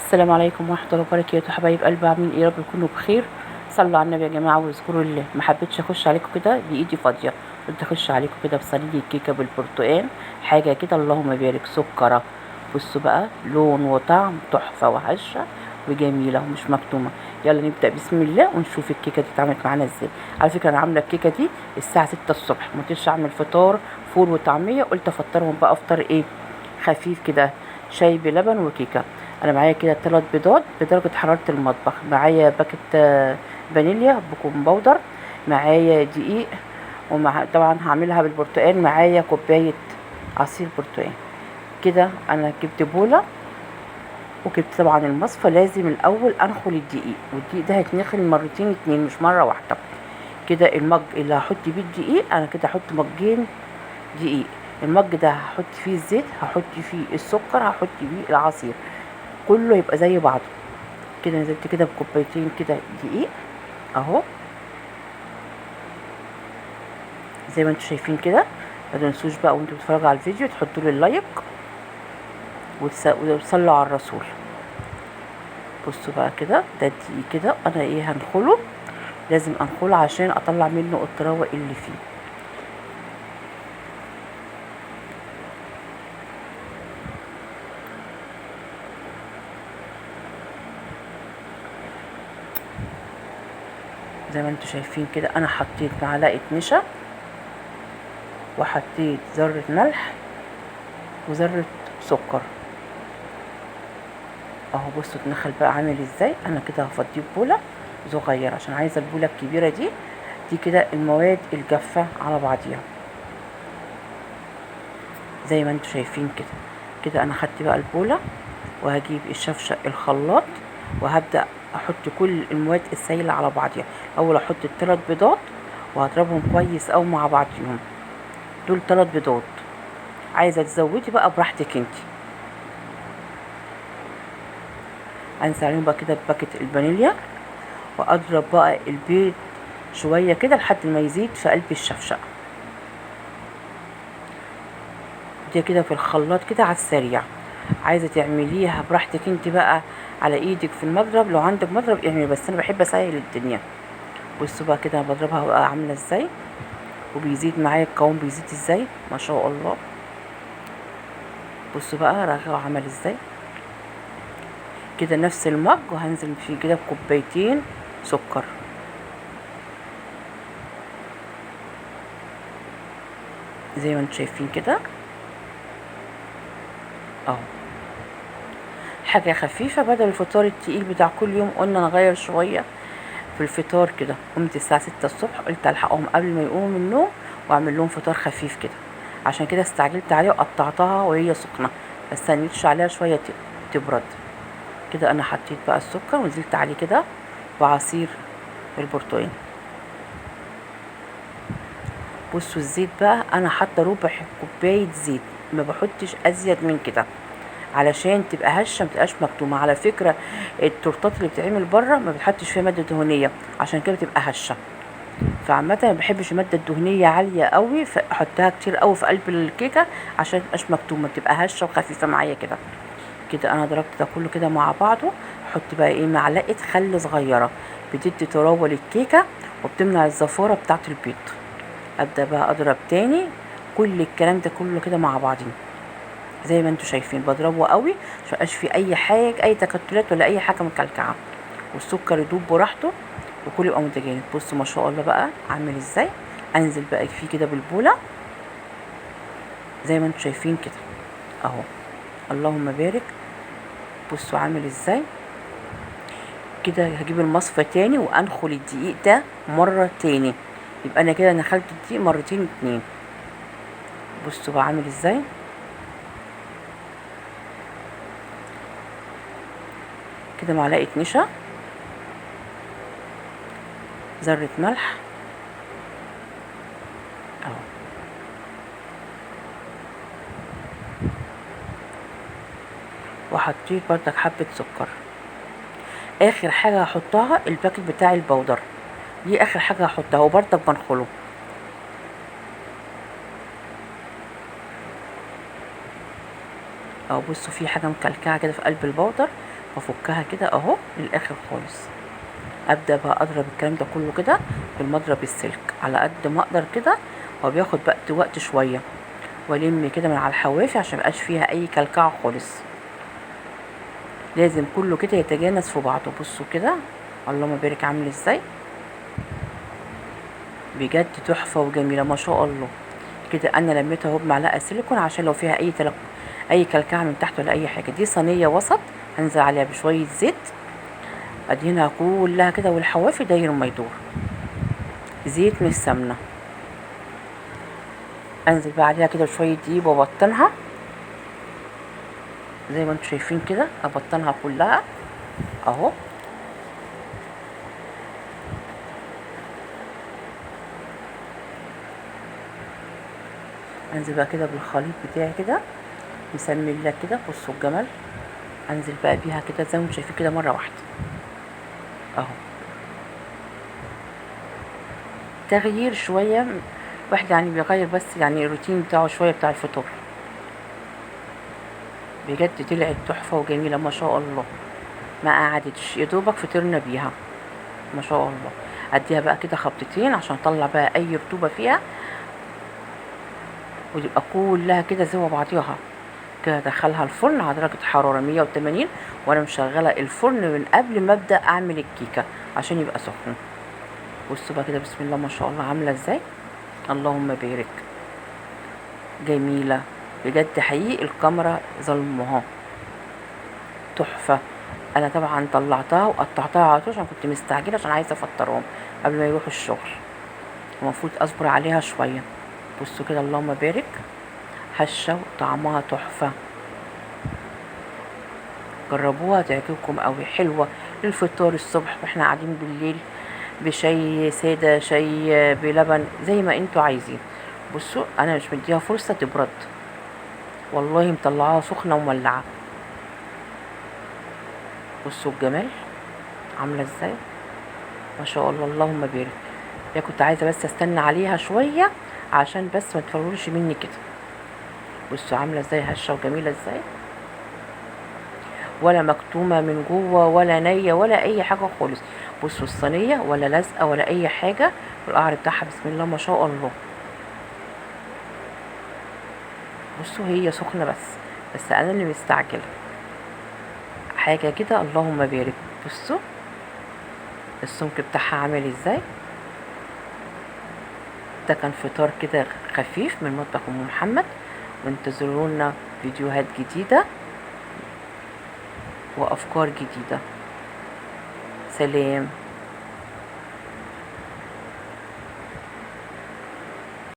السلام عليكم ورحمة الله وبركاته، حبايب قلبي، عاملين ايه؟ يا رب تكونوا بخير. صلوا على النبي يا جماعة واذكروا الله. ما حبيتش اخش عليكم كده بايدي فاضية، قلت اخش عليكم كده بصينية الكيكة بالبرتقال، حاجة كده اللهم بارك، سكرة. بصوا بقى، لون وطعم تحفة وهشة وجميلة ومش مكتومة. يلا نبدأ بسم الله ونشوف الكيكة دي اتعملت معانا ازاي. على فكرة انا عاملة الكيكة دي الساعة 6 الصبح، ما قلتش اعمل فطار فول وطعمية، قلت افطرهم بقى افطار ايه خفيف كده، شاي بلبن وكيكه. انا معايا كده 3 بيضات بدرجه حراره المطبخ، معايا باكت فانيليا بيكنج باودر، معايا دقيق، ومع طبعا هعملها بالبرتقال، معايا كوبايه عصير برتقال. كده انا جبت بوله وجبت طبعا المصفى. لازم الاول انخل الدقيق، والدقيق ده هيتنخل مرتين اتنين مش مره واحده. كده المج اللي هحط بيه الدقيق انا كده هحط مجين دقيق. المج ده هحط فيه الزيت، هحط فيه السكر، هحط فيه العصير، كله يبقى زي بعضه. كده نزلت كده بكوبايتين كده دقيق اهو، زي ما انتم شايفين كده. ما تنسوش بقى وانتم بتتفرجوا على الفيديو تحطوا لي اللايك وتصلوا على الرسول. بصوا بقى كده، ده الدقيق كده انا ايه هنخله، لازم انخله عشان اطلع منه الطراوه اللي فيه. زي ما انتم شايفين كده انا حطيت معلقه نشا، وحطيت ذره ملح وذره سكر اهو. بصوا اتنخل بقى عامل ازاي. انا كده هفضيه بوله صغيره عشان عايزه البوله الكبيره دي كده المواد الجافه على بعضيها، زي ما انتم شايفين كده. كده انا خدت بقى البوله وهجيب الشفشق الخلاط، وهبدا احط كل المواد السائله على بعضيها. اول احط الثلاث بيضات وهضربهم كويس او مع بعضيهم. دول 3 بيضات، عايزه تزودي بقى براحتك انتي. انزل عليهم بقى كده بباكت الفانيليا، واضرب بقى البيض شويه كده لحد ما يزيد في قلب الشفشق. دي كده في الخلاط كده على السريع. عايزه تعمليها براحتك انت بقى على ايدك في المضرب، لو عندك مضرب اعملي، بس انا بحب اسهل الدنيا. بصوا بقى كده انا بضربها بقى عامله ازاي، وبيزيد معايا القوام، بيزيد ازاي ما شاء الله. بصوا بقى رغوه عمل ازاي. كده نفس المج، وهنزل فيه كده بكوبايتين سكر زي ما انتم شايفين كده اهو. حاجه خفيفه بدل الفطار التقيل بتاع كل يوم، قلنا نغير شويه في الفطار كده. قمت الساعه 6 الصبح، قلت الحقهم قبل ما يقوموا من النوم واعمل لهم فطار خفيف كده. عشان كده استعجلت عليها وقطعتها وهي سخنه، ما استنيتش عليها شويه تبرد. كده انا حطيت بقى السكر ونزلت عليه كده بعصير البرتقال. بصوا الزيت بقى انا حاطه ربع كوبايه زيت، ما بحطش ازيد من كده علشان تبقى هشه ما تبقاش مكتومه. على فكره التورتات اللي بتتعمل بره ما بتحطش فيها ماده دهنيه، عشان كده بتبقى هشه. فعامه ما بحبش الماده الدهنيه عاليه قوي، فاحطها كتير قوي في قلب الكيكه عشان متبقاش مكتومه، تبقى هشه وخفيفه معايا كده. كده انا ضربت ده كله كده مع بعضه. احط بقى ايه معلقه خل صغيره، بتدي طراوه للكيكه وبتمنع الزفاره بتاعه البيض. ابدا بقى اضرب تاني كل الكلام ده كله كده مع بعضين، زي ما انتم شايفين بضربه قوي عشان ميبقاش فيه اي حاجه، اي تكتلات ولا اي حاجه مكلكعه، والسكر يدوب براحته وكله يبقى متجانس. بصوا ما شاء الله بقى عامل ازاي. انزل بقى فيه كده بالبوله زي ما انتم شايفين كده اهو، اللهم بارك. بصوا عامل ازاي. كده هجيب المصفى تاني وانخل الدقيق ده مره تاني، يبقى انا كده نخلت الدقيق مرتين اتنين. بصوا بقى عامل ازاي. كده معلقه نشا، ذره ملح اهو، وحطيت بردك حبه سكر. اخر حاجه هحطها الباكت بتاع البودر، دي اخر حاجه هحطها وبردك بنخله اهو. بصوا في حاجه مكلكعه كده في قلب البودر، بفكها كده اهو للاخر خالص. ابدا بقى اضرب الكلام ده كله كده بالمضرب السلك على قد ما اقدر كده. هو بياخد وقت شويه، والم كده من على الحوافي عشان ميبقاش فيها اي كلكعه خالص. لازم كله كده يتجانس في بعضه. بصوا كده اللهم بارك عامل ازاي، بجد تحفه وجميله ما شاء الله. كده انا لميتها اهو بمعلقه سيليكون عشان لو فيها اي كلكعه من تحت ولا اي حاجه. دي صينيه وسط هنزل عليها بشويه زيت، ادهنها كلها كده والحوافي داير ما يدور، زيت مش سمنه. انزل بقى عليها كده بشويه دقيق وابطنها زي ما انتم شايفين كده، ابطنها كلها اهو. انزل بقى كده بالخليط بتاعي كده مسمي الله كده. بصوا الجمال، انزل بقى بيها كده زي ما انتم شايفين كده مره واحده اهو. تغيير شويه واحد يعني بيغير بس يعني الروتين بتاعه شويه بتاع الفطور. بجد طلعت تحفه وجميله ما شاء الله، ما قعدتش يا دوبك فطرنا بيها ما شاء الله. اديها بقى كده خبطتين عشان اطلع بقى اي رطوبه فيها، وتبقى كلها كده زي بعضيها كده. ادخلها الفرن على درجه حراره 180، وانا مشغله الفرن من قبل ما ابدا اعمل الكيكه عشان يبقى سخن. بصوا بقى كده بسم الله ما شاء الله عامله ازاي، اللهم بارك، جميله بجد حقيقي. الكاميرا ظلمها تحفه. انا طبعا طلعتها وقطعتها على طول عشان كنت مستعجله عشان عايزه افطرهم قبل ما يروحوا الشغل، المفروض اصبر عليها شويه. بصوا كده اللهم بارك، هشه وطعمها تحفه. جربوها تعجبكم قوي، حلوه للفطار الصبح واحنا قاعدين بالليل، بشاي ساده، شاي بلبن، زي ما انتوا عايزين. بصوا انا مش مديها فرصه تبرد، والله مطلعاها سخنه ومولعه. بصوا الجمال عامله ازاي ما شاء الله، اللهم بارك. يا كنت عايزه بس استنى عليها شويه عشان بس ما تفرولش مني كده. بصوا عامله ازاي هشه وجميله ازاي، ولا مكتومه من جوه ولا نيه ولا اي حاجه خالص. بصوا الصينيه ولا لازقه ولا اي حاجه، والقعر بتاعها بسم الله ما شاء الله. بصوا هي سخنه بس انا اللي مستعجله حاجه كده، اللهم بارك. بصوا السمك بتاعها عامل ازاي. ده كان فطار كده خفيف من مطبخ ام محمد، وانتظرونا فيديوهات جديده وافكار جديده. سلام.